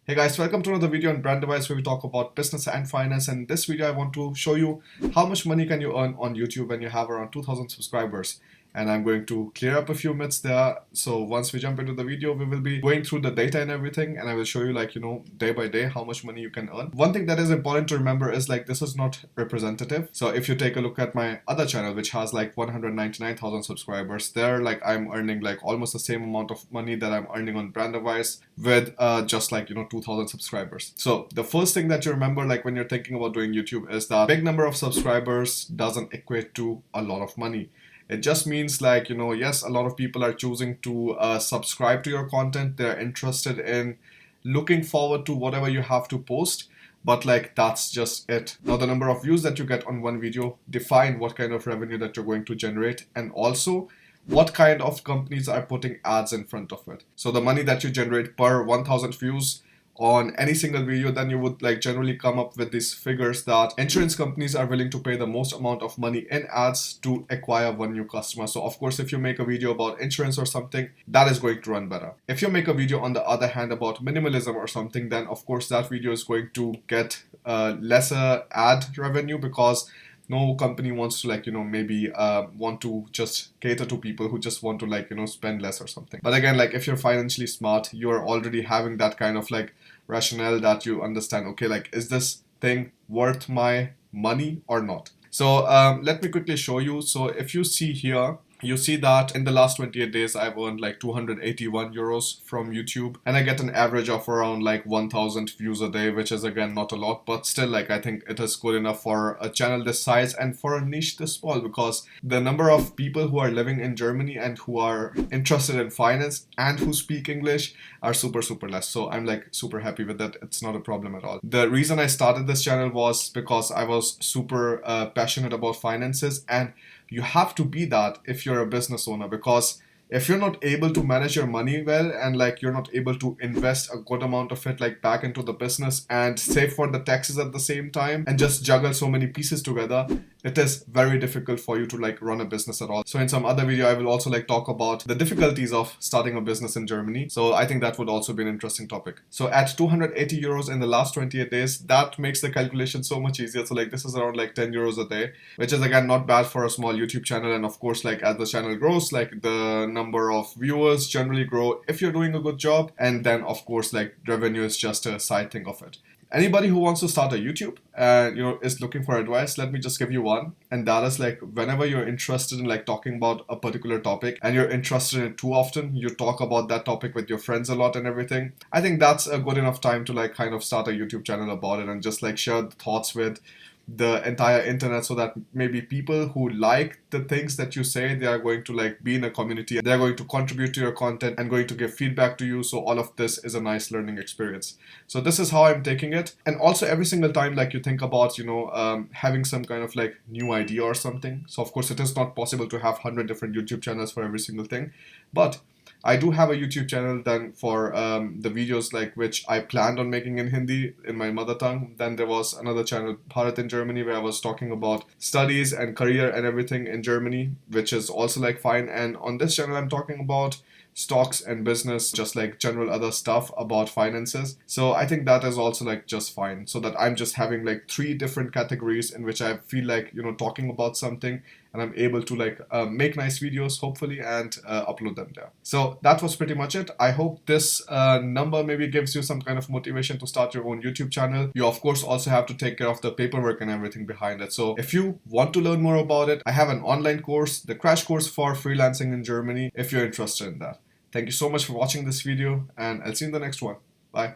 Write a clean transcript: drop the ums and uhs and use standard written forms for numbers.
Hey guys, welcome to another video on Brand Device where we talk about business and finance. And in this video, I want to show you how much money can you earn on YouTube when you have around 2,000 subscribers. And I'm going to clear up a few myths there. So once we jump into the video, we will be going through the data and everything. And I will show you day by day how much money you can earn. One thing that is important to remember is this is not representative. So if you take a look at my other channel, which has 199,000 subscribers, there I'm earning almost the same amount of money that I'm earning on Brand Device with just 2,000 subscribers. So the first thing that you remember when you're thinking about doing YouTube is that big number of subscribers doesn't equate to a lot of money. It just means yes, a lot of people are choosing to subscribe to your content. They're interested in looking forward to whatever you have to post. But that's just it. Now the number of views that you get on one video define what kind of revenue that you're going to generate, and also what kind of companies are putting ads in front of it. So the money that you generate per 1,000 views on any single video, then you would generally come up with these figures that insurance companies are willing to pay the most amount of money in ads to acquire one new customer. So of course, if you make a video about insurance or something, that is going to run better. If you make a video on the other hand about minimalism or something, then of course that video is going to get lesser ad revenue, because no company wants to maybe want to just cater to people who just want to spend less or something. But again, if you're financially smart, you're already having that kind of rationale that you understand, okay, is this thing worth my money or not? So let me quickly show you. So if you see here, you see that in the last 28 days, I've earned 281 euros from YouTube, and I get an average of around 1,000 views a day, which is again not a lot, but still I think it is good enough for a channel this size and for a niche this small, because the number of people who are living in Germany and who are interested in finance and who speak English are super less. So I'm super happy with that. It's not a problem at all. The reason I started this channel was because I was super passionate about finances, and you have to be that if you're a business owner, because if you're not able to manage your money well, and you're not able to invest a good amount of it back into the business and save for the taxes at the same time and just juggle so many pieces together, it is very difficult for you to run a business at all. So in some other video, I will also talk about the difficulties of starting a business in Germany. So I think that would also be an interesting topic. So at 280 euros in the last 28 days, that makes the calculation so much easier. So this is around 10 euros a day, which is again not bad for a small YouTube channel. And of course, as the channel grows, the number of viewers generally grow if you're doing a good job. And then of course, revenue is just a side thing of it. Anybody who wants to start a YouTube and is looking for advice, let me just give you one. And that is whenever you're interested in talking about a particular topic and you're interested in it too often, you talk about that topic with your friends a lot and everything. I think that's a good enough time to kind of start a YouTube channel about it and just share the thoughts with the entire internet, so that maybe people who like the things that you say, they are going to be in a community, they're going to contribute to your content and going to give feedback to you. So all of this is a nice learning experience. So this is how I'm taking it. And also every single time you think about having some kind of new idea or something. So of course it is not possible to have 100 different YouTube channels for every single thing, but I do have a YouTube channel then for the videos which I planned on making in Hindi, in my mother tongue. Then there was another channel, Bharat in Germany, where I was talking about studies and career and everything in Germany, which is also fine. And on this channel, I'm talking about stocks and business, just general other stuff about finances. So I think that is also just fine, so that I'm just having 3 different categories in which I feel talking about something, and I'm able to make nice videos hopefully and upload them there. So that was pretty much it. I hope this number maybe gives you some kind of motivation to start your own YouTube channel. You of course also have to take care of the paperwork and everything behind it. So if you want to learn more about it, I have an online course, the crash course for freelancing in Germany, if you're interested in that. Thank you so much for watching this video, and I'll see you in the next one. Bye.